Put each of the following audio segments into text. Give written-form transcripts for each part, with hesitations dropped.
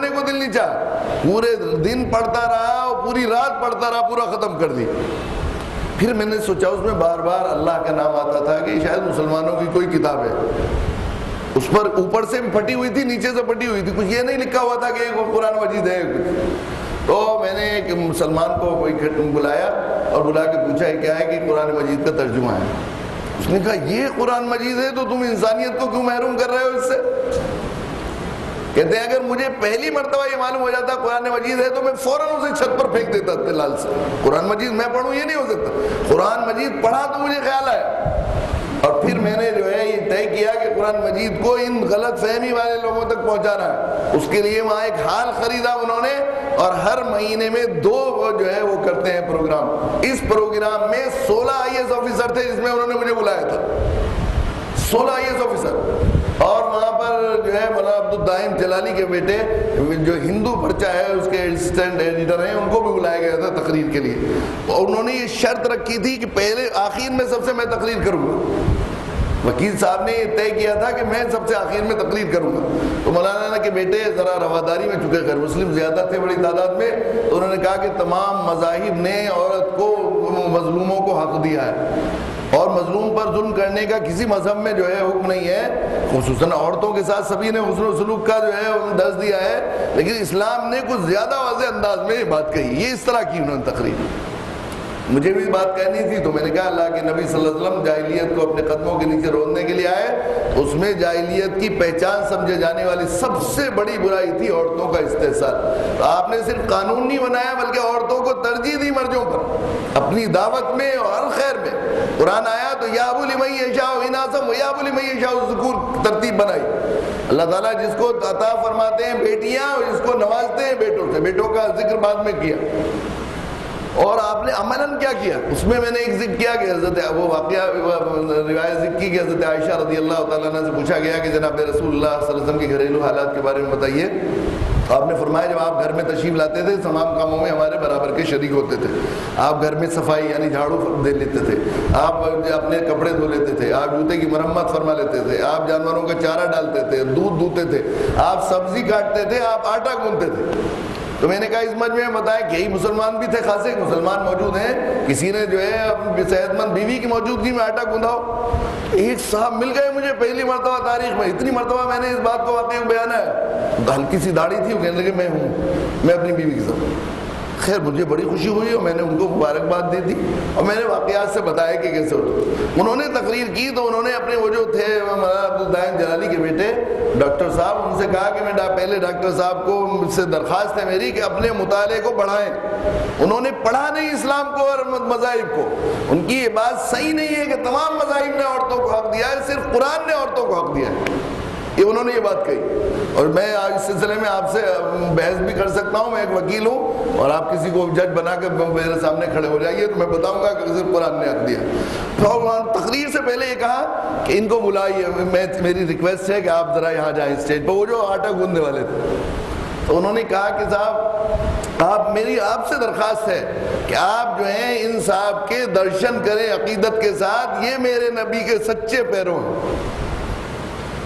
چھوڑنے کو دل نہیں چاہا، پورے دن پڑھتا رہا اور پوری رات پڑھتا رہا، پورا ختم کر دی۔ پھر میں نے سوچا اس میں بار بار اللہ کا نام آتا تھا کہ شاید مسلمانوں کی کوئی کتاب ہے، اس پر اوپر سے پھٹی ہوئی تھی، نیچے سے پھٹی ہوئی تھی، کچھ یہ نہیں لکھا ہوا تھا کہ قرآن مجید ہے کچھ۔ تو میں نے ایک مسلمان کو بلایا اور بلا کے پوچھا یہ کیا ہے کہ قرآن مجید کا ترجمہ ہے۔ اس نے کہا یہ قرآن مجید ہے تو تم انسانیت کو کیوں محروم کر رہے ہو اس سے؟ کہتے ہیں اگر مجھے پہلی مرتبہ یہ معلوم ہو جاتا قرآن مجید ہے تو میں فوراً اسے چھت پر پھینک دیتا دلال سے۔ قرآن مجید میں پڑھوں یہ نہیں ہو سکتا، قرآن مجید پڑھا تو مجھے خیال آیا، اور پھر میں نے جو ہے یہ طے کیا کہ قرآن مجید کو ان غلط فہمی والے لوگوں تک پہنچانا ہے۔ اس کے لیے وہاں ایک ہال خریدا انہوں نے، اور ہر مہینے میں 2 جو ہے وہ کرتے ہیں پروگرام۔ اس پروگرام میں 16 IAS آفیسر تھے جس میں انہوں نے مجھے بلایا تھا، 16 IAS آفیسر۔ اور وہاں پر جو ہے مولانا عبدالدائم جلالی کے بیٹے جو ہندو پرچہ ہے اس کے اسسٹنٹ ایڈیٹر ہیں، ان کو بھی بلایا گیا تھا تقریر کے لیے، اور انہوں نے یہ شرط رکھی تھی کہ پہلے آخر میں سب سے میں تقریر کروں گا۔ وکیل صاحب نے یہ طے کیا تھا کہ میں سب سے آخر میں تقریر کروں گا۔ تو مولانا کے بیٹے ذرا رواداری میں، چونکہ غیر مسلم زیادہ تھے بڑی تعداد میں، تو انہوں نے کہا کہ تمام مذاہب نے عورت کو، مظلوموں کو حق دیا ہے، اور مظلوم پر ظلم کرنے کا کسی مذہب میں جو ہے حکم نہیں ہے، خصوصاً عورتوں کے ساتھ سبھی نے حسن و سلوک کا جو ہے درس دیا ہے، لیکن اسلام نے کچھ زیادہ واضح انداز میں یہ بات کہی۔ یہ اس طرح کی انہوں نے تقریر، مجھے بھی بات کہنی تھی تو میں نے کہا اللہ کے نبی صلی اللہ علیہ وسلم جاہلیت کو اپنے قدموں کے نیچے روننے کے لیے آئے، اس میں جاہلیت کی پہچان سمجھے جانے والی سب سے بڑی برائی تھی عورتوں کا استحصال۔ تو آپ نے صرف قانون نہیں بنایا بلکہ عورتوں کو ترجیح دی مردوں پر، اپنی دعوت میں اور ہر خیر میں۔ قرآن آیا تو یابو لمن یشاء اناثا ویابو لمن یشاء الذکور ترتیب بنائی۔ اللہ تعالیٰ جس کو عطا فرماتے ہیں بیٹیاں اور جس کو نوازتے ہیں بیٹوں سے، بیٹوں کا ذکر بعد میں کیا۔ اور آپ نے عملاً کیا کیا اس میں نے ایک ذکر کیا کہ حضرت وہ واقعہ روایت ذکر کی کہ حضرت عائشہ رضی اللہ تعالیٰ عنہ سے پوچھا گیا کہ جناب رسول اللہ صلی اللہ علیہ وسلم کے گھریلو حالات کے بارے میں بتائیے۔ آپ نے فرمایا جب آپ گھر میں تشریف لاتے تھے تمام کاموں میں ہمارے برابر کے شریک ہوتے تھے، آپ گھر میں صفائی یعنی جھاڑو دے لیتے تھے، آپ اپنے کپڑے دھو لیتے تھے، آپ جوتے کی مرمت فرما لیتے تھے، آپ جانوروں کا چارہ ڈالتے تھے، دودھ دھوتے تھے، آپ سبزی کاٹتے تھے، آپ آٹا گوندتے تھے۔ تو میں نے کہا اس مجمع میں بتایا کہ یہی مسلمان بھی تھے، خاصے مسلمان موجود ہیں، کسی نے جو ہے اپنی صحت مند بیوی کی موجودگی میں آٹا گوندھا ہو۔ ایک صاحب مل گئے مجھے پہلی مرتبہ تاریخ میں، اتنی مرتبہ میں نے اس بات کو واقعی بیان ہے، ہلکی سی داڑھی تھی، وہ کہنے لگے میں ہوں، میں اپنی بیوی کے ساتھ۔ خیر مجھے بڑی خوشی ہوئی اور میں نے ان کو مبارکباد دی تھی، اور میں نے واقعات سے بتایا کہ کیسے ہوتا۔ انہوں نے تقریر کی تو انہوں نے اپنے وہ جو تھے مولانا عبدالدائم جلالی کے بیٹے ڈاکٹر صاحب، ان سے کہا کہ میں پہلے ڈاکٹر صاحب کو مجھ سے درخواست ہے میری کہ اپنے مطالعے کو بڑھائیں۔ انہوں نے پڑھا نہیں اسلام کو اور مذاہب کو، ان کی یہ بات صحیح نہیں ہے کہ تمام مذاہب نے عورتوں کو حق دیا ہے، صرف قرآن نے عورتوں کو حق دیا ہے، یہ انہوں نے یہ بات کہی۔ اور میں آج اس سلسلے میں آپ سے بحث بھی کر سکتا ہوں، میں ایک وکیل ہوں، اور آپ کسی کو جج بنا کر میرے سامنے کھڑے ہو جائیے تو میں بتاؤں گا کہ صرف قرآن نے حق دیا۔ تقریر سے پہلے یہ کہا کہ ان کو بلائیے، میری ریکویسٹ ہے کہ آپ ذرا یہاں جائیں اسٹیج پر، وہ جو آٹا گوندنے والے تھے۔ تو انہوں نے کہا کہ صاحب میری آپ سے درخواست ہے کہ آپ جو ہیں ان صاحب کے درشن کریں عقیدت کے ساتھ، یہ میرے نبی کے سچے پیروں ہیں۔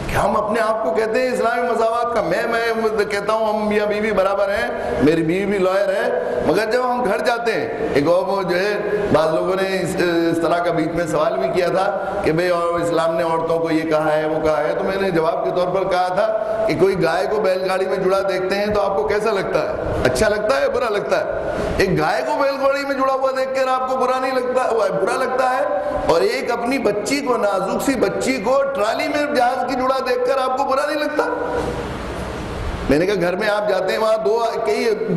کہ ہم اپنے آپ کو کہتے ہیں اسلامی مساوات کا، میں کہتا ہوں ہم میاں بیوی برابر ہیں، میری بیوی بھی لائر ہے، مگر جب ہم گھر جاتے ہیں، ایک اور جو ہے بعض لوگوں نے اس طرح کا بیچ میں سوال بھی کیا تھا کہ بھئی اور اسلام نے عورتوں کو یہ کہا ہے وہ کہا ہے، تو میں نے جواب کے طور پر کہا تھا کہ کوئی گائے کو بیل گاڑی میں جڑا دیکھتے ہیں تو آپ کو کیسا لگتا ہے؟ اچھا لگتا ہے برا لگتا ہے؟ ایک گائے کو بیل گاڑی میں جڑا ہوا دیکھ کر آپ کو برا نہیں لگتا، برا لگتا ہے، اور ایک اپنی بچی کو، نازک سی بچی کو ٹرالی میں جہاز کی جڑا دیکھ کر آپ کو برا نہیں لگتا؟ میں نے کہا گھر میں آپ جاتے ہیں وہاں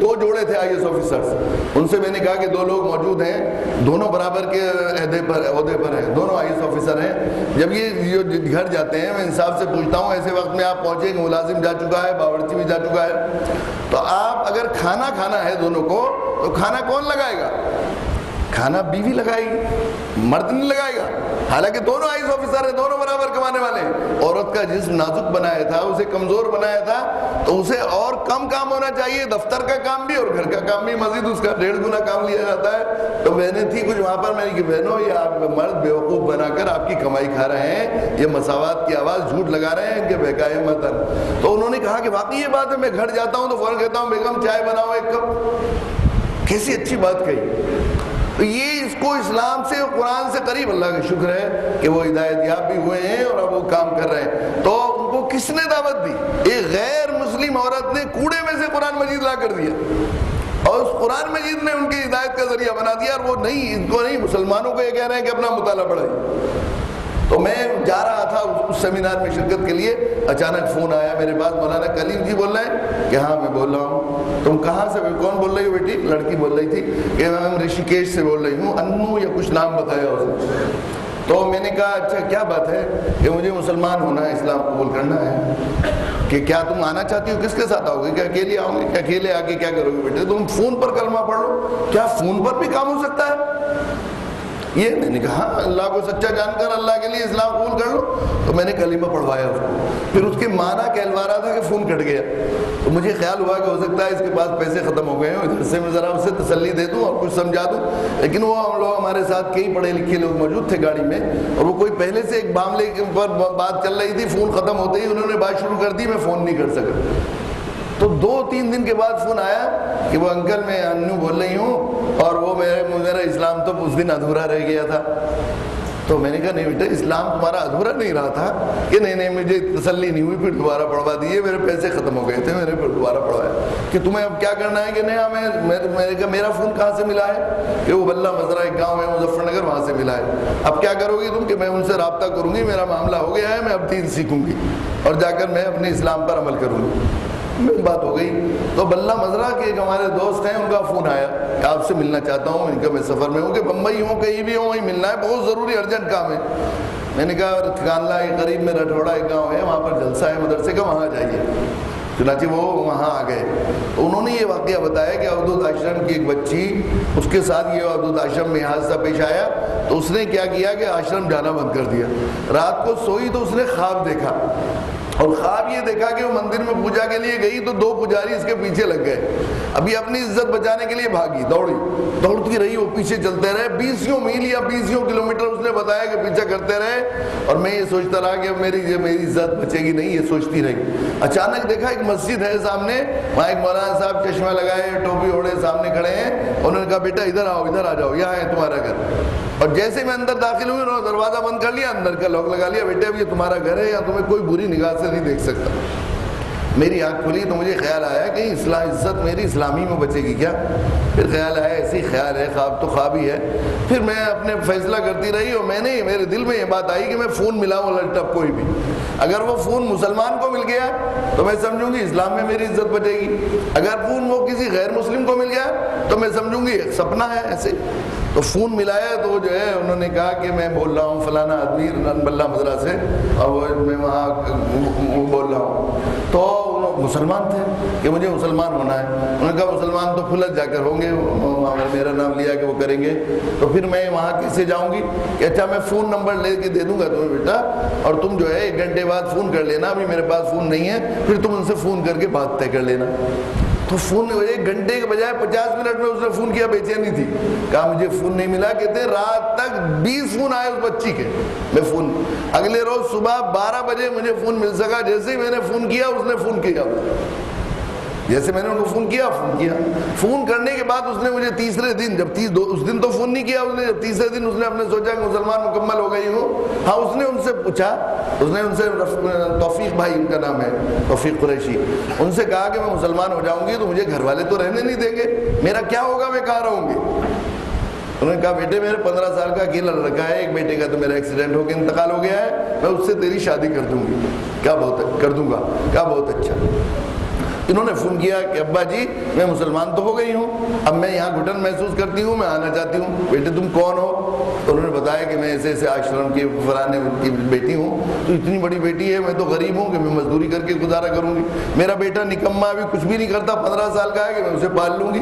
دو جوڑے تھے IAS آفیسرز، ان سے میں نے کہا کہ 2 لوگ موجود ہیں، دونوں برابر کے عہدے پر ہیں، دونوں IAS آفیسر ہیں، جب یہ گھر جاتے ہیں میں انصاف سے پوچھتا ہوں ایسے وقت میں آپ پہنچے کہ ملازم جا چکا ہے، باورچی بھی جا چکا ہے، تو آپ اگر کھانا کھانا ہے دونوں کو تو کھانا کون لگائے گا؟ کھانا بیوی لگائے گی، مرد نہیں لگائے گا، حالانکہ دونوں آئیس آفیسر ہیں، دونوں برابر کمانے والے ہیں۔ عورت کا جسم نازک بنایا تھا، اسے کمزور بنایا تھا، تو اسے اور کم کام ہونا چاہیے، دفتر کا کام بھی اور گھر کا کام بھی، مزید اس کا 1.5 گنا کام لیا جاتا ہے۔ تو بہنیں تھی کچھ وہاں پر، میں نے کہا بہنوں یہ آپ مرد بیوقوف بنا کر آپ کی کمائی کھا رہے ہیں، یہ مساوات کی آواز جھوٹ لگا رہے ہیں، ان کے بہکائے متن۔ تو انہوں نے کہا کہ واقعی یہ بات ہے، میں گھر جاتا ہوں تو فوراً کہتا ہوں بیگم چائے بناؤ 1 کپ۔ کیسی اچھی بات کہی۔ تو یہ اس کو اسلام سے اور قرآن سے قریب، اللہ کا شکر ہے کہ وہ ہدایت یاب بھی ہوئے ہیں اور اب وہ کام کر رہے ہیں۔ تو ان کو کس نے دعوت دی؟ ایک غیر مسلم عورت نے کوڑے میں سے قرآن مجید لا کر دیا، اور اس قرآن مجید نے ان کی ہدایت کا ذریعہ بنا دیا، اور وہ نہیں، ان کو نہیں، مسلمانوں کو یہ کہہ رہے ہیں کہ اپنا مطالعہ پڑھائیں۔ تو میں جا رہا تھا اس سیمینار میں شرکت کے لیے، اچانک فون آیا میرے پاس، مولانا کلیم جی بول رہے ہیں کہ ہاں میں بول رہا ہوں۔ تم کہاں سے؟ کون بول رہی ہو بیٹی؟ لڑکی بول رہی تھی کہ میں رشی کیش سے بول رہی ہوں، انو یا کچھ نام بتایا اسے۔ تو میں نے کہا اچھا کیا بات ہے؟ کہ مجھے مسلمان ہونا ہے، اسلام قبول کرنا ہے۔ کہ کیا تم آنا چاہتی ہو؟ کس کے ساتھ آؤ گے؟ کہ اکیلے آؤ گے؟ کہ اکیلے آ کے کیا کرو گے بیٹے؟ تم فون پر کلمہ پڑھ لو۔ کیا فون پر بھی کام ہو سکتا ہے؟ یہ میں نے کہا اللہ کو سچا جان کر اللہ کے لیے اسلام قبول کر لو۔ تو میں نے کلمہ پڑھوایا اس کو، پھر اس کے معنی کہلوا رہا تھا کہ فون کٹ گیا۔ تو مجھے خیال ہوا کہ ہو سکتا ہے اس کے پاس پیسے ختم ہو گئے ہیں، ادھر سے میں ذرا اسے تسلی دے دوں اور کچھ سمجھا دوں۔ لیکن وہ ہم لوگ، ہمارے ساتھ کئی پڑھے لکھے لوگ موجود تھے گاڑی میں، اور وہ کوئی پہلے سے ایک معاملے کے اوپر بات چل رہی تھی، فون ختم ہوتے ہی انہوں نے بات شروع کر دی، میں فون نہیں کر سکا۔ تو 2-3 دن کے بعد فون آیا کہ وہ انکل میں انو بول رہی ہوں، اور وہ میرا اسلام تو اس دن ادھورا رہ گیا تھا۔ تو میں نے کہا نہیں بیٹا، اسلام تمہارا ادھورا نہیں رہا تھا۔ کہ نہیں مجھے تسلی نہیں ہوئی، پھر دوبارہ پڑھوا دیے، میرے پیسے ختم ہو گئے تھے، میں نے پھر دوبارہ پڑھوایا کہ تمہیں اب کیا کرنا ہے؟ کہ نہیں میں نے کہا میرا فون کہاں سے ملا ہے؟ کہ وہ بلہ مزرعہ ایک گاؤں ہے مظفر نگر، وہاں سے ملا ہے۔ اب کیا کرو گی تم؟ کہ میں ان سے رابطہ کروں گی، میرا معاملہ ہو گیا ہے، میں اب دین سیکھوں گی اور جا کر میں اپنے اسلام پر عمل کروں گی۔ بات ہو گئی۔ تو بلہ مزرعہ کے ایک ہمارے دوست ہیں، ان کا فون آیا کہ آپ سے ملنا چاہتا ہوں۔ ان کا میں سفر میں ہوں، کہ بمبئی ہوں کہیں بھی ہوں، وہیں ملنا ہے، بہت ضروری ارجنٹ کام ہے۔ میں نے کہا کانلا کے قریب میں رٹھوڑا ایک گاؤں ہے، وہاں پر جلسہ ہے مدرسے کا، وہاں جائیے۔ چنانچہ وہ وہاں آ گئے۔ تو انہوں نے یہ واقعہ بتایا کہ عبدود آشرم کی ایک بچی، اس کے ساتھ یہ عبدود آشرم میں حادثہ پیش آیا، تو اس نے کیا کیا کہ آشرم جانا بند کر دیا۔ رات کو سوئی تو اس نے خواب دیکھا، اور خواب یہ دیکھا کہ وہ مندر میں پوجا کے لیے گئی تو 2 پجاری اس کے پیچھے لگ گئے۔ ابھی اپنی عزت بچانے کے لیے بھاگی، دوڑتی رہی، وہ پیچھے چلتے رہے، 20 میل یا 20 کلومیٹر اس نے بتایا کہ پیچھا کرتے رہے، اور میں یہ سوچتا رہا کہ میری عزت بچے گی نہیں، یہ سوچتی رہی۔ اچانک دیکھا ایک مسجد ہے سامنے، وہاں ایک مولانا صاحب چشمہ لگائے، ٹوپی اوڑے سامنے کھڑے ہیں۔ انہوں نے کہا بیٹا ادھر آؤ، ادھر آ جاؤ، یہاں ہے تمہارا گھر۔ اور جیسے میں اندر داخل ہوئی، انہوں نے دروازہ بند کر لیا، اندر کا لاک لگا لیا۔ بیٹے اب یہ تمہارا گھر ہے، یا تمہیں کوئی بری نگاہ سے نہیں دیکھ سکتا۔ میری آنکھ کھلی تو مجھے خیال آیا کہ عزت میری اسلامی میں بچے گی کیا؟ پھر خیال آیا ایسے ہی خیال ہے، خواب تو خواب ہی ہے۔ پھر میں اپنے فیصلہ کرتی رہی، اور میرے دل میں یہ بات آئی کہ میں فون ملاؤں لٹپ کوئی بھی، اگر وہ فون مسلمان کو مل گیا تو میں سمجھوں گی اسلام میں میری عزت بچے گی، اگر فون وہ کسی غیر مسلم کو مل گیا تو میں سمجھوں گی ایک سپنا ہے ایسے۔ تو فون ملایا تو جو ہے انہوں نے کہا کہ میں بول رہا ہوں فلانا آدمی بلہ مزرعہ سے، اور میں وہاں بول رہا ہوں۔ تو مسلمان تھے کہ مجھے مسلمان ہونا ہے۔ انہوں نے کہا مسلمان تو پھلت جا کر ہوں گے، میرا نام لیا کہ وہ کریں گے۔ تو پھر میں وہاں کیسے جاؤں گی؟ کہ اچھا میں فون نمبر لے کے دے دوں گا تمہیں بیٹا، اور تم جو ہے 1 گھنٹے بعد فون کر لینا، ابھی میرے پاس فون نہیں ہے، پھر تم ان سے فون کر کے بات طے کر لینا۔ تو فون 1 گھنٹے کے بجائے 50 منٹ میں اس نے فون کیا، بے چینی تھی، کہا مجھے فون نہیں ملا۔ کہتے رات تک 20 فون آئے اس بچی کے، میں فون اگلے روز صبح 12 بجے مجھے فون مل سکا۔ جیسے ہی میں نے فون کیا اس نے فون کیا، جیسے میں نے ان کو فون کیا فون کرنے کے بعد اس نے مجھے تیسرے دن، جب اس دن تو فون نہیں کیا اس نے، جب تیسرے دن اس نے اپنے سوچا کہ مسلمان مکمل ہو گئی ہوں، ہاں اس نے ان سے پوچھا، اس نے ان سے توفیق بھائی ان کا نام ہے، توفیق قریشی، ان سے کہا کہ میں مسلمان ہو جاؤں گی تو مجھے گھر والے تو رہنے نہیں دیں گے، میرا کیا ہوگا، میں کہاں رہوں گی؟ انہوں نے کہا بیٹے میرے 15 سال کا اکیلا لڑکا ہے، ایک بیٹے کا تو میرا ایکسیڈنٹ ہو کے انتقال ہو گیا ہے، میں اس سے تیری شادی کر دوں گی۔ کیا بہت کر دوں گا، کیا بہت اچھا۔ انہوں نے فون کیا کہ ابا جی میں مسلمان تو ہو گئی ہوں، اب میں یہاں گھٹن محسوس کرتی ہوں، میں آنا چاہتی ہوں۔ بیٹے تم کون ہو؟ تو انہوں نے بتایا کہ میں ایسے ایسے آشرم کی فلانے ان کی بیٹی ہوں۔ تو اتنی بڑی بیٹی ہے، میں تو غریب ہوں کہ میں مزدوری کر کے گزارا کروں گی، میرا بیٹا نکما ابھی کچھ بھی نہیں کرتا، 15 سال کا ہے، کہ میں اسے پال لوں گی۔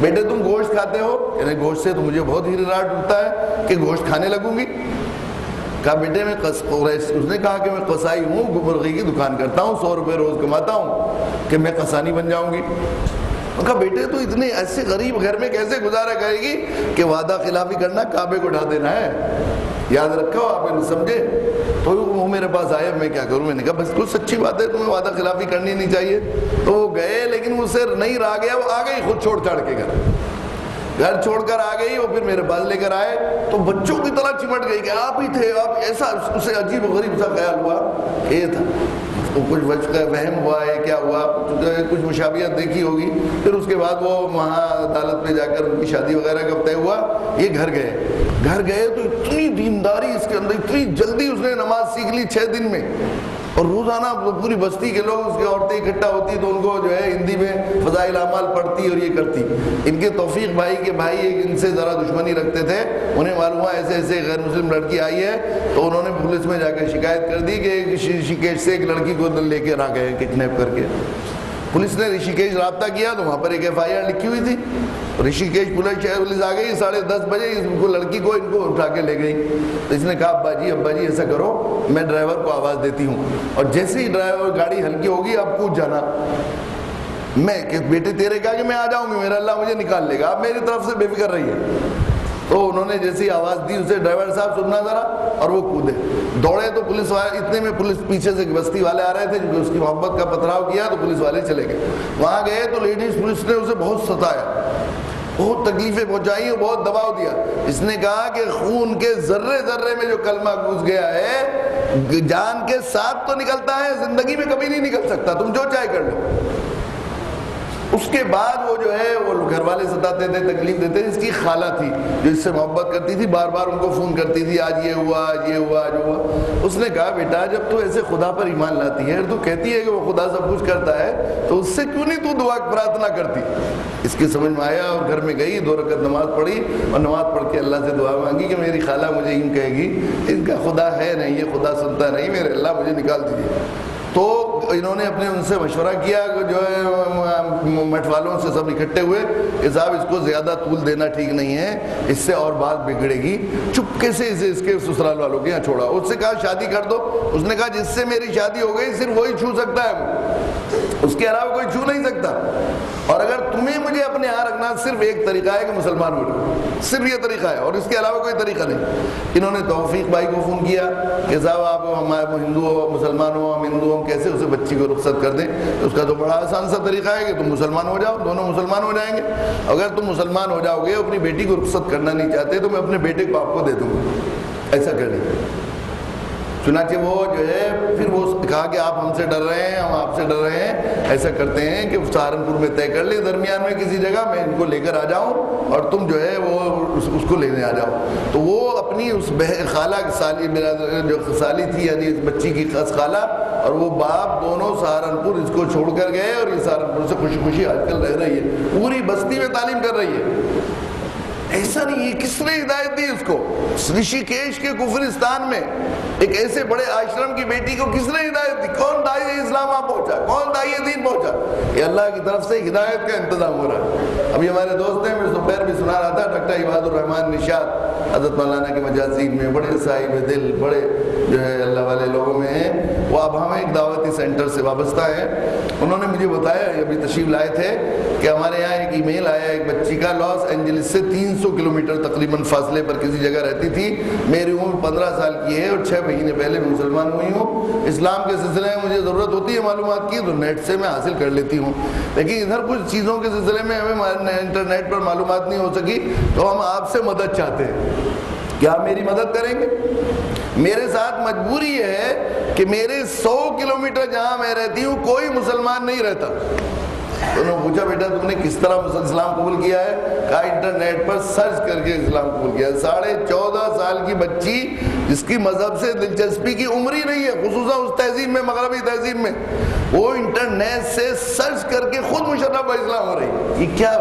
بیٹے تم گوشت کھاتے ہو؟ یعنی گوشت سے تو مجھے بہت ہی راٹ اٹھتا ہے کہ گوشت کھانے لگوں گی. کہا بیٹے میں اس نے کہا کہ میں قصائی ہوں, مرغی کی دکان کرتا ہوں, 100 روپے روز کماتا ہوں کہ میں قصانی بن جاؤں گی. کہا بیٹے تو اتنے ایسے غریب گھر میں کیسے گزارا کرے گی کہ وعدہ خلافی کرنا کعبے کو ڈھا دینا ہے, یاد رکھو آپ نے سمجھے. تو وہ میرے پاس آیا, میں کیا کروں, میں نے کہا بس کچھ سچی بات ہے, تمہیں وعدہ خلافی کرنی نہیں چاہیے. تو وہ گئے, لیکن اسے نہیں رہا گیا, وہ آ گئی خود چھوڑ چھاڑ کے گھر چھوڑ کر آ گئی. وہ پھر میرے پاس لے کر آئے تو بچوں کی طرح چمٹ گئی کہ آپ ہی تھے, آپ ایسا. اسے عجیب و غریب سا خیال ہوا یہ تھا, کچھ وہم ہوا ہے کیا ہوا, کچھ مشابہت دیکھی ہوگی. پھر اس کے بعد وہ وہاں عدالت میں جا کر ان کی شادی وغیرہ کا طے ہوا. یہ گھر گئے تو اتنی دینداری اس کے اندر, اتنی جلدی اس نے نماز سیکھ لی 6 دن میں. اور روزانہ پوری بستی کے لوگ, اس کی عورتیں اکٹھا ہوتی تو ان کو جو ہے ہندی میں فضائل اعمال پڑھتی اور یہ کرتی. ان کے توفیق بھائی کے بھائی ایک ان سے ذرا دشمنی رکھتے تھے, انہیں معلوم ہوا ایسے ایسے غیر مسلم لڑکی آئی ہے, تو انہوں نے پولیس میں جا کے شکایت کر دی کہ رشی کیش سے ایک لڑکی کو لے کے آ گئے کڈنیپ کر کے. پولیس نے رشی کیش رابطہ کیا تو وہاں پر ایک FIR لکھی ہوئی تھی. رشی کیش پولیس آ گئی 10:30 بجے, اس کو لڑکی کو ان کو اٹھا کے لے گئی. تو اس نے کہا ابا جی ایسا کرو, میں ڈرائیور کو آواز دیتی ہوں, اور جیسے ہی ڈرائیور گاڑی ہلکی ہوگی آپ کود جانا. میں کہ بیٹے تیرے کہا کہ میں آ جاؤں گی, میرا اللہ مجھے نکال لے گا, آپ میری طرف سے بے فکر رہیے. تو انہوں نے جیسی آواز دی اسے, ڈرائیور صاحب سننا ذرا, اور وہ کودے دوڑے. تو پولیس والے, اتنے میں پولیس پیچھے سے بستی والے آ رہے تھے, جو اس کی محبت کا پتھراؤ کیا, تو پولیس والے چلے گئے. وہاں گئے تو لیڈیز پولیس نے اسے بہت ستایا, بہت تکلیفیں پہنچائی اور بہت دباؤ دیا. اس نے کہا کہ خون کے ذرے ذرے میں جو کلمہ گھس گیا ہے جان کے ساتھ تو نکلتا ہے, زندگی میں کبھی نہیں نکل سکتا, تم جو چاہے کر لو. اس کے بعد وہ جو ہے وہ گھر والے ستاتے تھے, تکلیف دیتے. اس کی خالہ تھی جو اس سے محبت کرتی تھی, بار بار ان کو فون کرتی تھی, آج یہ ہوا آج یہ ہوا آج ہوا. اس نے کہا بیٹا جب تو ایسے خدا پر ایمان لاتی ہے, تو کہتی ہے کہ وہ خدا سب کچھ کرتا ہے, تو اس سے کیوں نہیں تو دعا پرارتھنا کرتی. اس کی سمجھ میں آیا اور گھر میں گئی, 2 رکعت نماز پڑھی, اور نماز پڑھ کے اللہ سے دعا مانگی کہ میری خالہ مجھے یوں کہے گی ان کا خدا ہے نہیں, یہ خدا سنتا نہیں, میرے اللہ مجھے نکال دیجیے. تو انہوں نے اپنے ان سے مشورہ کیا, جو ہے مٹھ والوں سے سب اکٹھے ہوئے کہ صاحب اس کو زیادہ طول دینا ٹھیک نہیں ہے, اس سے اور بات بگڑے گی. چپکے سے اسے اس کے سسرال والوں کے یہاں چھوڑا. اس سے کہا شادی کر دو. اس نے کہا جس سے میری شادی ہو گئی صرف وہی چھو سکتا ہے, اس کے علاوہ کوئی چھو نہیں سکتا. اور اگر تمہیں مجھے اپنے یہاں رکھنا, صرف ایک طریقہ ہے کہ مسلمان ہو جاؤ, صرف یہ طریقہ ہے, اور اس کے علاوہ کوئی طریقہ نہیں. انہوں نے توفیق بھائی کو فون کیا کہ صاحب آپ ہمارے ہندو ہو, مسلمان ہو, ہم ہندو ہم کیسے اسے بچی کو رخصت کر دیں. اس کا تو بڑا آسان سا طریقہ ہے کہ تم مسلمان ہو جاؤ, دونوں مسلمان ہو جائیں گے. اگر تم مسلمان ہو جاؤ گے, اپنی بیٹی کو رخصت کرنا نہیں چاہتے, تو میں اپنے بیٹے کو آپ کو دے دوں گا, ایسا کر لیں. چنانچہ وہ جو ہے پھر وہ کہا کہ آپ ہم سے ڈر رہے ہیں, ہم آپ سے ڈر رہے ہیں, ایسا کرتے ہیں کہ سہارنپور میں طے کر لیں درمیان میں کسی جگہ, میں ان کو لے کر آ جاؤں اور تم جو ہے وہ اس کو لینے آ جاؤ. تو وہ اپنی اس خالہ سالی, میرا جو سالی تھی یعنی اس بچی کی خالہ اور وہ باپ دونوں سہارنپور اس کو چھوڑ کر گئے, اور یہ سہارنپور سے خوشی خوشی آج کل رہ رہی ہے, پوری بستی میں تعلیم کر رہی ہے. ایسا نہیں, یہ کس نے ہدایت دی اس کو؟ رشی کیش کے کفرستان میں ایک ایسے بڑے آشرم کی بیٹی کو کس نے ہدایت دی؟ کون داعی اسلام وہاں پہنچا, کون داعی دین پہنچا؟ یہ اللہ کی طرف سے ہدایت کا انتظام ہو رہا ہے. ابھی ہمارے دوست ہیں, میں دوپہر بھی سنا رہا تھا, ڈاکٹر عباد الرحمان نشاد حضرت مولانا کے مجازین میں بڑے صاحب دل, بڑے جو ہے اللہ والے لوگوں میں ہیں. وہ اب ہم ایک دعوتی سینٹر سے وابستہ ہیں. انہوں نے مجھے بتایا, ابھی تشریف لائے تھے, کہ ہمارے یہاں ایک ای میل آیا ایک بچی کا, لاس اینجلس سے 300 کلومیٹر تقریباً فاصلے پر کسی جگہ رہتی تھی. میری عمر 15 سال کی ہے اور 6 مہینے پہلے میں مسلمان ہوئی ہوں. اسلام کے سلسلے میں مجھے ضرورت ہوتی ہے معلومات کی, تو نیٹ سے میں حاصل کر لیتی ہوں, لیکن ادھر کچھ چیزوں کے سلسلے میں ہمیں انٹرنیٹ پر معلومات نہیں ہو سکی, تو ہم آپ سے مدد چاہتے ہیں. کیا آپ میری مدد کریں گے؟ میرے ساتھ مجبوری یہ ہے کہ میرے 100 کلومیٹر جہاں میں رہتی ہوں کوئی مسلمان نہیں رہتا. تو انہوں نے پوچھا بیٹا تم نے کس طرح اسلام قبول کیا ہے؟ کہا انٹرنیٹ پر سرچ کر کے اسلام قبول کیا ہے. 14.5 سال کی بچی جس کی مذہب سے دلچسپی کی عمر ہی نہیں ہے, خصوصاً اس تہذیب میں, مغربی تہذیب میں, وہ انٹرنیٹ سے سرچ کر کے خود مشرف اسلام ہو رہی. یہ کیا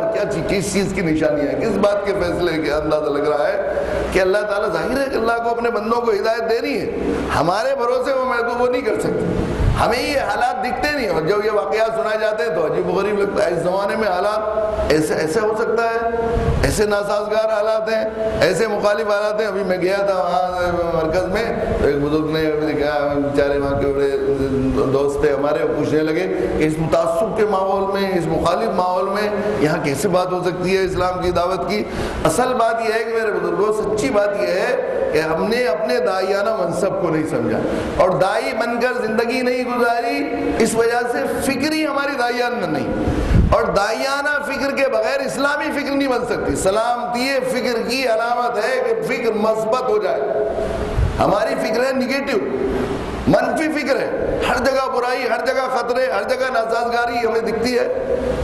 کس چیز کی نشانی ہے, کس بات کے فیصلے کا اندازہ لگ رہا ہے کہ اللہ تعالیٰ ظاہر ہے کہ اللہ کو اپنے بندوں کو ہدایت دے رہی ہے. ہمارے بھروسے وہ نہیں کر سکتے. ہمیں یہ حالات دکھتے نہیں، اور جب یہ واقعات سنائے جاتے ہیں تو عجیب و غریب لگتا ہے. اس زمانے میں حالات ایسے ہو سکتا ہے، ایسے ناسازگار حالات ہیں، ایسے مخالف حالات ہیں. ابھی میں گیا تھا وہاں مرکز میں، ایک بزرگ نے کہا، بیچارے وہاں کے بڑے دوست تھے ہمارے، پوچھنے لگے کہ اس متعصب کے ماحول میں، اس مخالف ماحول میں یہاں کیسے بات ہو سکتی ہے اسلام کی دعوت کی. اصل بات یہ ہے کہ میرے بزرگوں، سچی بات یہ ہے کہ ہم نے اپنے داعیانہ منصب کو نہیں سمجھا اور داعی بن کر زندگی نہیں گزاری. اس وجہ سے فکر ہی ہماری داعیانہ نہیں، اور داعیانہ فکر کے بغیر اسلامی فکر نہیں بن سکتی. سلامتی فکر کی علامت ہے کہ فکر مثبت ہو جائے. ہماری فکر ہے نگیٹو، منفی فکر ہے، ہر جگہ برائی، ہر جگہ خطرے، ہر جگہ ناسازگاری ہمیں دکھتی ہے.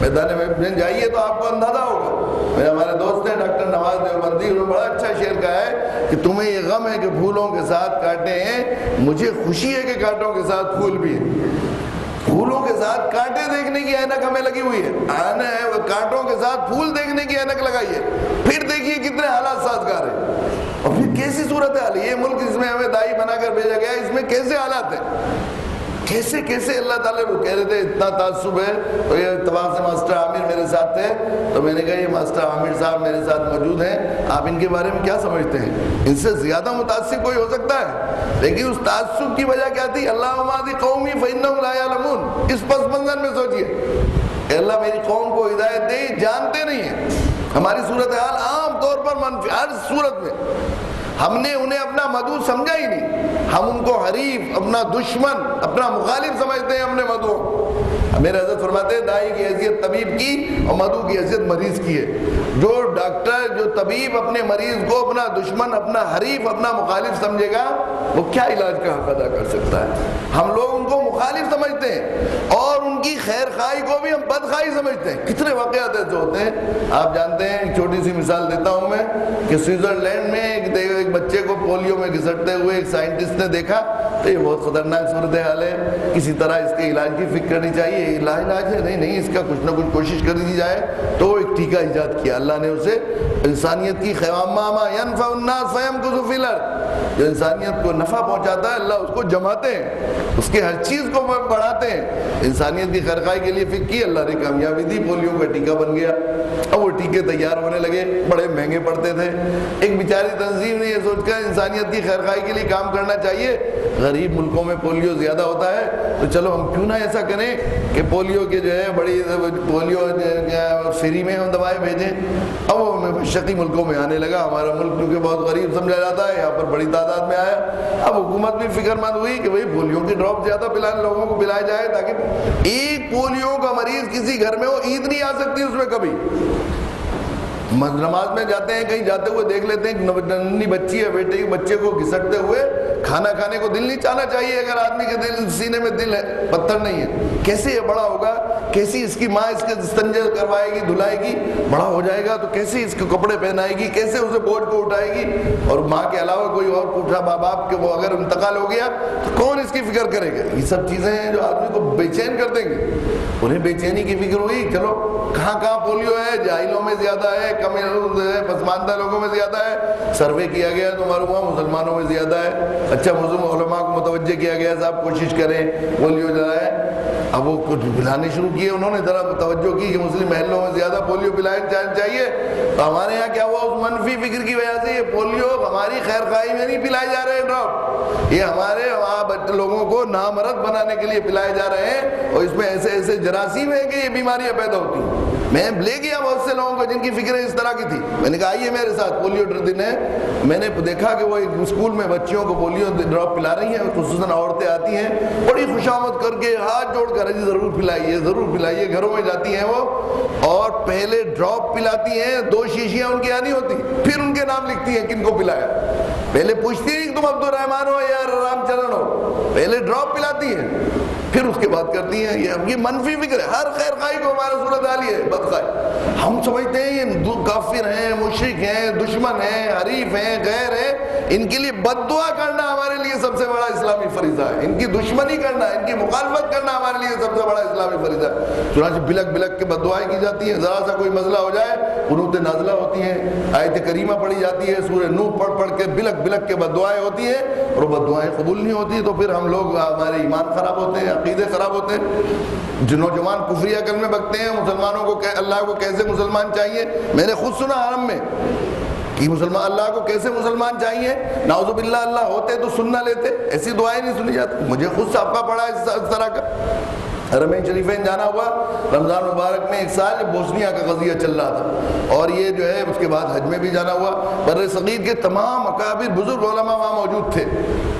میدان میں جائیے تو آپ کو اندازہ ہوگا. میرے ہمارے دوست ہیں ڈاکٹر نواز دیوبندی، انہوں نے بڑا اچھا شعر کہا ہے کہ تمہیں یہ غم ہے کہ پھولوں کے ساتھ کانٹے ہیں، مجھے خوشی ہے کہ کانٹوں کے ساتھ پھول بھی ہیں. پھولوں کے ساتھ کانٹے دیکھنے کی اینک ہمیں لگی ہوئی ہے، آنا ہے وہ کانٹوں کے ساتھ پھول دیکھنے کی اینک لگائی ہے. پھر دیکھیے کتنے حالات سازگار ہیں، اور پھر کیسی صورت حال ہے. یہ ملک جس میں ہمیں دائی بنا کر بھیجا گیا ہے، اس میں کیسے حالات ہیں، کیسے اللہ تعالیٰ کو کہہ رہے تھے اتنا تعصب ہے. تو یہ اتفاق سے ماسٹر عامر میرے ساتھ تھے، تو میں نے کہا یہ ماسٹر عامر صاحب میرے ساتھ موجود ہیں، آپ ان کے بارے میں کیا سمجھتے ہیں؟ ان سے زیادہ متعصب کوئی ہو سکتا ہے؟ لیکن اس تعصب کی وجہ کیا تھی؟ اللہم اہد قومی فانہم لا یعلمون. اس پس منظر میں سوچئے کہ اللہ میری قوم کو ہدایت دے، جانتے نہیں ہیں. ہماری صورتحال عام طور پر منفی، ہر صورت میں ہم نے انہیں اپنا مدعو سمجھا ہی نہیں. ہم ان کو حریف، اپنا دشمن، اپنا مخالف سمجھتے ہیں اپنے مدعو. میرے حضرت فرماتے ہیں دائی کی حیثیت طبیب کی اور مدعو کی حیثیت مریض کی ہے. جو ڈاکٹر، جو طبیب اپنے مریض کو اپنا دشمن، اپنا حریف، اپنا مخالف سمجھے گا، وہ کیا علاج کا حق ادا کر سکتا ہے؟ ہم لوگ ان کو مخالف سمجھتے ہیں اور ان کی خیر خواہی کو بھی ہم بدخواہی سمجھتے ہیں. کتنے واقعات ایسے ہوتے ہیں. آپ جانتے ہیں، ایک چھوٹی سی مثال دیتا ہوں میں، کہ سوئٹزرلینڈ میں ایک بچے کو پولیو میں گھسٹتے ہوئے ایک سائنٹسٹ نے دیکھا تو یہ بہت خطرناک صورتحال ہے، کسی طرح اس کے علاج کی فکر کرنی چاہیے. علاج ہے نہیں اس کا کچھ نہ کچھ کوشش کر دی جائے. تو ایک ٹیکہ ایجاد کیا اللہ نے اسے، انسانیت کی خیمہ ما ينفع الناس فيمكث في الارض. جو انسانیت کو نفع پہنچاتا ہے اللہ اس کو جماتے ہیں، اس کے ہر چیز کو بڑھاتے ہیں. انسانیت کی خیرخواہی کے لیے فکر کی، اللہ نے کامیابی دی، پولیو کا ٹیکہ بن گیا. اب وہ ٹیکے تیار ہونے لگے، بڑے مہنگے پڑتے تھے. ایک بیچاری تنظیم نے یہ سوچ کر انسانیت کی خیرخواہی کے لیے کام کرنا چاہیے، غریب ملکوں میں پولیو زیادہ ہوتا ہے، تو چلو ہم کیوں نہ ایسا کریں کہ پولیو کے جو ہے بڑی پولیو فری میں ہم دوائیں بھیجیں. اب وہ شقی ملکوں میں آنے لگا. ہمارا ملک کیونکہ بہت غریب سمجھا جاتا ہے، یہاں پر بڑی تعداد میں آیا. اب حکومت بھی فکر مند ہوئی کہ بھئی پولیو کی ڈراپ زیادہ پلانے لوگوں کو پلایا جائے، تاکہ ایک پولیو کا مریض کسی گھر میں ہو، عید نہیں آ سکتی اس میں کبھی. نماز میں جاتے ہیں، کہیں جاتے ہوئے دیکھ لیتے ہیں کہ ننھی بچی ہے، بیٹے کے بچے کو گھسٹتے ہوئے کھانا کھانے کو دل نہیں چاہنا چاہیے. اگر آدمی کے دل سینے میں دل ہے، پتھر نہیں ہے، کیسے یہ بڑا ہوگا؟ کیسی اس کی ماں اس کے استنجا کروائے گی، دھلائے گی؟ بڑا ہو جائے گا تو کیسے اس کے کپڑے پہنائے گی، کیسے اسے بوجھ کو اٹھائے گی؟ اور ماں کے علاوہ کوئی اور پوچھا باپ کے وہ اگر انتقال ہو گیا تو کون اس کی فکر کرے گا؟ یہ سب چیزیں ہیں جو آدمی کو بے چین کر دیں گے. انہیں بے چینی کی فکر ہوئی، چلو کہاں پولیو ہے، جاہلوں میں زیادہ ہے، کم پسماندہ لوگوں میں زیادہ ہے. سروے کیا گیا تو معلوم ہوا مسلمانوں میں زیادہ ہے. اچھا علماء کو متوجہ کیا گیا، صاحب کوشش کریں پولیو جو ہے. اب وہ کچھ پلانے شروع کیے، انہوں نے ذرا توجہ کی کہ مسلم محلوں میں زیادہ پولیو پلانا چاہیے. تو ہمارے یہاں کیا ہوا، اس منفی فکر کی وجہ سے یہ پولیو ہماری خیر خواہی میں نہیں پلائے جا رہے ڈراپ، یہ ہمارے وہاں لوگوں کو نامرد بنانے کے لیے پلائے جا رہے ہیں. اور اس میں ایسے جراثیم ہیں کہ یہ بیماریاں پیدا ہوتی ہیں. میں لے گیا بہت سے لوگوں کو جن کی فکریں اس طرح کی تھی. میں نے کہا آئیے میرے ساتھ، پولیو دن ہے. میں نے دیکھا کہ وہ ایک اسکول میں بچیوں کو پولیو ڈراپ پلا رہی ہیں، خصوصاً عورتیں آتی ہیں بڑی خوشامد کر کے ہاتھ جوڑ کر جی ضرور پلائیے. گھروں میں جاتی ہیں وہ اور پہلے ڈراپ پلاتی ہیں، 2 شیشیاں ان کی آنی ہوتی، پھر ان کے نام لکھتی ہیں کن کو پلایا. پہلے پوچھتی نہیں کہ تم عبد الرحمن ہو یا رام چرن ہو، پہلے ڈراپ پلاتی ہیں پھر اس کے بعد کرتی ہیں. یہ منفی فکر ہے. ہر خیر خواہی کو ہمارا صورت حال ہے بدخواہی. ہم سمجھتے ہیں یہ کافر ہیں، مشرک ہیں، دشمن ہیں، حریف ہیں، غیر ہیں. ان کے لیے بد دعا کرنا ہمارے لیے سب سے بڑا اسلامی فریضہ ہے، ان کی دشمنی کرنا، ان کی مخالفت کرنا ہمارے لیے سب سے بڑا اسلامی فریضہ ہے۔ چنانچہ بلک بلک کے بد دعائیں کی جاتی ہیں، ذرا سا کوئی مسئلہ ہو جائے قنوت نازلہ ہوتی ہیں، آیت کریمہ پڑھی جاتی ہے، سورہ نوح پڑھ کے بلک بلک کے بد دعائیں ہوتی ہیں، اور وہ بد دعائیں قبول نہیں ہوتی، تو پھر ہم لوگ ہمارے ایمان خراب ہوتے ہیں، عقیدے خراب ہوتے ہیں۔ جو نوجوان کفریہ کلمے بکتے ہیں مسلمانوں کو اللہ کو کیسے مسلمان چاہیے، میں نے خود سنا حرم میں کہ مسلمان اللہ کو کیسے مسلمان چاہیے، نعوذ باللہ اللہ ہوتے تو سننا لیتے، ایسی دعائیں نہیں سنی جاتی۔ مجھے خود سابقہ پڑا اس طرح کا، حرمین شریفین جانا ہوا رمضان مبارک میں ایک سال، جب بوسنیا کا قضیہ چل رہا تھا، اور یہ جو ہے اس کے بعد حج میں بھی جانا ہوا۔ بر صغیر کے تمام اکابر بزرگ علماء وہاں موجود تھے،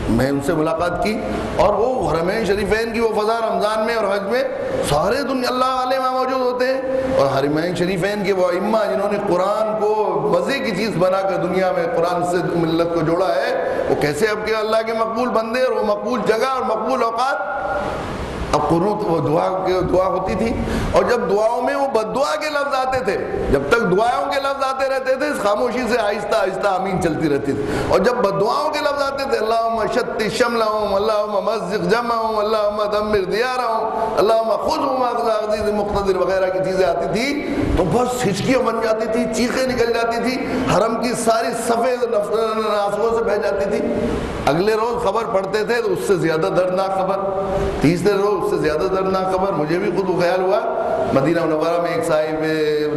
میں ان سے ملاقات کی، اور وہ حرمین شریفین کی وہ فضا رمضان میں اور حج میں سارے دنیا اللہ والے وہاں موجود ہوتے ہیں، اور حرمین شریفین کے وہ ائمہ جنہوں نے قرآن کو مزے کی چیز بنا کر دنیا میں قرآن سے ملت کو جوڑا ہے، وہ کیسے اب کے اللہ کے مقبول بندے اور وہ مقبول جگہ اور مقبول اوقات۔ اب قنوت وہ دعا ہوتی تھی، اور جب دعاؤں میں وہ بد دعا کے لفظ آتے تھے، جب تک دعاؤں کے لفظ آتے رہتے تھے خاموشی سے آہستہ آہستہ آمین چلتی رہتی تھی، اور جب بد دعاؤں کے لفظ آتے تھے اللہم شتت شملہم، اللہم مزق جمعہم، اللہم دمر دیارہم، اللہم خذہم اخذ عزیز مقتدر وغیرہ کی چیزیں آتی تھی، تو بس ہچکیاں بن جاتی تھی، چیخیں نکل جاتی تھی، حرم کی ساری صفیں آنسوؤں سے بہہ جاتی تھی۔ اگلے روز خبر پڑھتے تھے تو اس سے زیادہ دردناک خبر، تیسرے روز اس سے زیادہ دردناک خبر۔ مجھے بھی خود خیال ہوا، مدینہ منورہ میں ایک صاحب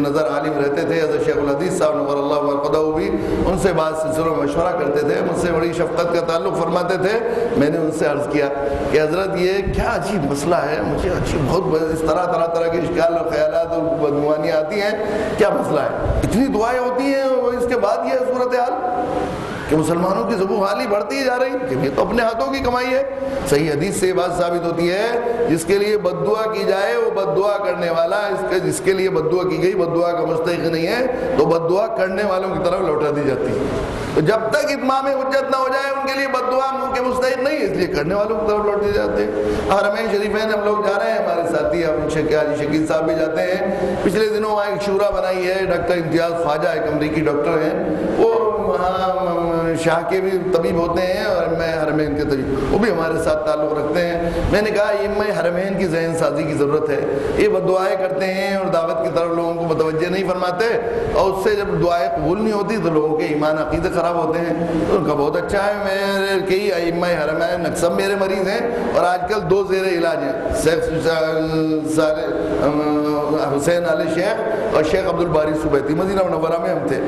نظر عالم رہتے تھے حضرت شیخ الحدیث صاحب نور اللہ مرقدہ، بھی ان سے بعض سلسلوں میں مشورہ کرتے تھے، مجھ سے بڑی شفقت کا تعلق فرماتے تھے۔ میں نے ان سے عرض کیا کہ حضرت یہ کیا عجیب مسئلہ ہے، مجھے بہت اس طرح کے اشکال اور خیالات اور بدگمانیاں آتی ہیں، کیا مسئلہ ہے؟ اتنی دعائیں ہوتی ہیں اور اس کے بعد یہ صورتحال کہ مسلمانوں کی ذبح حالی بڑھتی ہی جا رہی، کہ یہ تو اپنے ہاتھوں کی کمائی ہے۔ صحیح حدیث سے یہ بات ثابت ہوتی ہے، جس کے لیے بد دعا کی جائے وہ بد دعا کرنے والا، جس کے لیے بد دعا کی گئی بد دعا کا مستحق نہیں ہے، تو بد دعا کرنے والوں کی طرف لوٹا دی جاتی ہے۔ تو جب تک اتمام حجت نہ ہو جائے ان کے لیے بد دعا منہ کے مستحق نہیں، اس لیے کرنے والوں کی طرف لوٹ دیے جاتے ہیں۔ حرمین شریفین ہم لوگ جا رہے ہیں، ہمارے ساتھی حاجی شکیل صاحب بھی جاتے ہیں۔ پچھلے دنوں وہاں ایک شورا بنائی ہے، ڈاکٹر امتیاز خواجہ ایک امریکی ڈاکٹر ہیں، وہ وہاں شاہ کے بھی طبیب ہوتے ہیں اور میں حرمین کے طبیب، وہ بھی ہمارے ساتھ تعلق رکھتے ہیں۔ میں نے کہا یہ میں حرمین کی ذہن سازی کی ضرورت ہے، یہ بد دعائیں کرتے ہیں اور دعوت کی طرف لوگوں کو متوجہ نہیں فرماتے، اور اس سے جب دعائیں قبول نہیں ہوتی تو لوگوں کے ایمان عقیدے خراب ہوتے ہیں۔ تو ان کا بہت اچھا ہے، میرے کئی ائمہ حرمین سب میرے مریض ہیں، اور آج کل 2 زیر علاج ہیں، حسین علی شیخ اور شیخ عبدالباری سبیتی، مدینہ منورہ میں ہم تھے،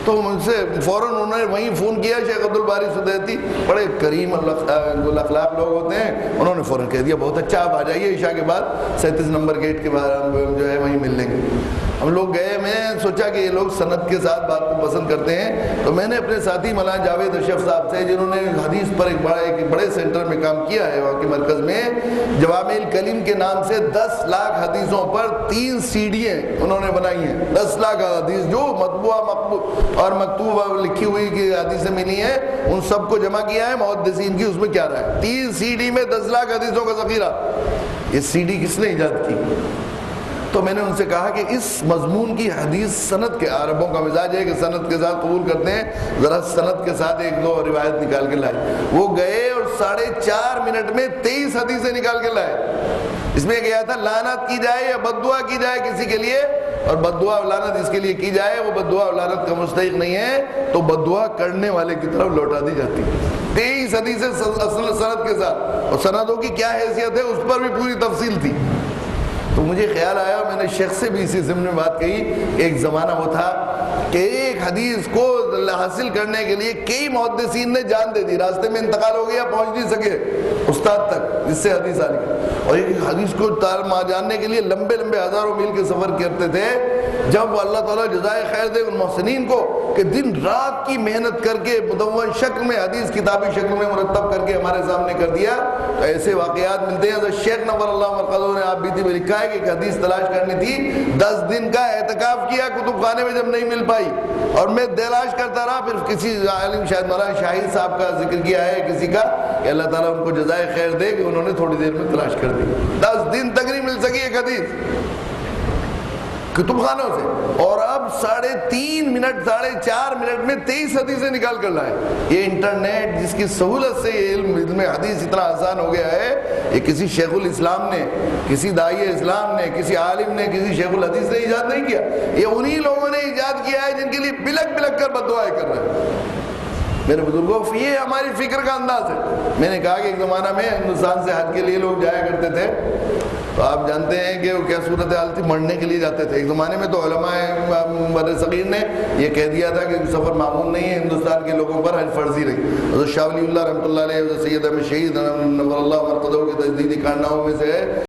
تو ان سے فوراً انہوں نے وہیں فون کیا۔ شیخ عبدالباری سبیتی بڑے کریم اخلاق لوگ ہوتے ہیں، انہوں نے فوراً کہہ دیا بہت اچھا آپ آ جائیے عشاء کے بعد 37 نمبر گیٹ کے باہر جو ہے وہیں مل لیں گے۔ ہم لوگ گئے، میں نے سوچا کہ یہ لوگ سند کے ساتھ بات کو پسند کرتے ہیں، تو میں نے اپنے ساتھی مولانا جاوید اشرف صاحب سے، جنہوں نے حدیث پر ایک بڑے سینٹر میں کام کیا ہے وہاں کے مرکز میں، جوامع الکلم کے نام سے 10 لاکھ حدیثوں پر 3 CDیں انہوں نے بنائی ہیں۔ 10 لاکھ حدیث جو مطبوعہ مقبول اور مکتوب لکھی ہوئی کی حدیثیں ملی ہیں، ان سب کو جمع کیا ہے محدثین کی، اس میں کیا رہا ہے 3 CD میں 10 لاکھ حدیثوں کا ذخیرہ۔ یہ CD کس نے ایجاد کی؟ تو میں نے ان سے کہا کہ اس مضمون کی حدیث سند کے، عربوں کا مزاج ہے کہ سند کے ساتھ قبول کرتے ہیں، ذرا سند کے ساتھ 1-2 روایت نکال کے لائے۔ وہ گئے اور 4.5 منٹ میں 23 حدیثیں نکال کے لائے۔ اس میں کیا تھا، لعنت کی جائے یا بد دعا کی جائے کسی کے لیے، اور بد دعا اور لعنت اس کے لیے کی جائے وہ بد دعا اور لعنت کا مستحق نہیں ہے، تو بد دعا کرنے والے کی طرف لوٹا دی جاتی ہے۔ 23 حدیثیں سند کے ساتھ، اور سندوں کی کیا حیثیت ہے اس پر بھی پوری تفصیل تھی۔ تو مجھے خیال آیا، میں نے شیخ سے بھی اسی ضمن میں بات کہی کہ ایک زمانہ وہ تھا کہ ایک حدیث کو حاصل کرنے کے لیے کئی محدثین نے جان دے دی، راستے میں انتقال ہو گیا، پہنچ نہیں سکے استاد تک جس سے حدیث آ گئی، اور ایک حدیث کو جاننے کے لیے لمبے لمبے ہزاروں میل کے سفر کرتے تھے۔ جب اللہ تعالیٰ جزائے خیر دے ان محسنین کو کہ دن رات کی محنت کر کے مدون شکل میں حدیث کتابی شکل میں مرتب کر کے ہمارے سامنے کر دیا، تو ایسے واقعات ملتے ہیں۔ حضرت شیخ نور اللہ مرقدہ نے آپ بیتی میں لکھا ہے کہ ایک حدیث تلاش کرنی تھی، 10 دن کا اعتکاف کیا کتب خانے میں، جب نہیں مل پائی اور میں تلاش کرتا رہا، پھر کسی عالم شاید مولانا شاہد صاحب کا ذکر کیا ہے کسی کا کہ اللہ تعالیٰ ان کو جزائے خیر دے کہ انہوں نے تھوڑی دیر میں تلاش کر دی، 10 دن تک نہیں مل سکی ایک حدیث۔ کتب خانوں سے، اور اب 3.5 منٹ 4.5 منٹ میں 23 حدیثیں نکال کر لائے۔ یہ انٹرنیٹ جس کی سہولت سے یہ علم حدیث اتنا آسان ہو گیا ہے، یہ کسی شیخ الاسلام نے، کسی داعی اسلام نے، کسی عالم نے، کسی شیخ الحدیث نے ایجاد نہیں کیا، یہ انہی لوگوں نے ایجاد کیا ہے جن کے لیے بلک بلک کر بد دعائیں کر رہے ہیں۔ میرے بزرگوں، یہ ہماری فکر کا انداز ہے۔ میں نے کہا کہ ایک زمانہ میں ہندوستان سے حج کے لیے لوگ جایا کرتے تھے، تو آپ جانتے ہیں کہ وہ کیا صورتحال تھی، مرنے کے لیے جاتے تھے۔ ایک زمانے میں تو علماء بر صغیر نے یہ کہہ دیا تھا کہ سفر معمول نہیں ہے، ہندوستان کے لوگوں پر حج فرضی رہی۔ حضرت شاہ ولی اللہ رحمۃ اللہ علیہ، حضرت سید احمد شہید نور اللہ مرقدہ کی تجدیدی کارناموں میں سے ہے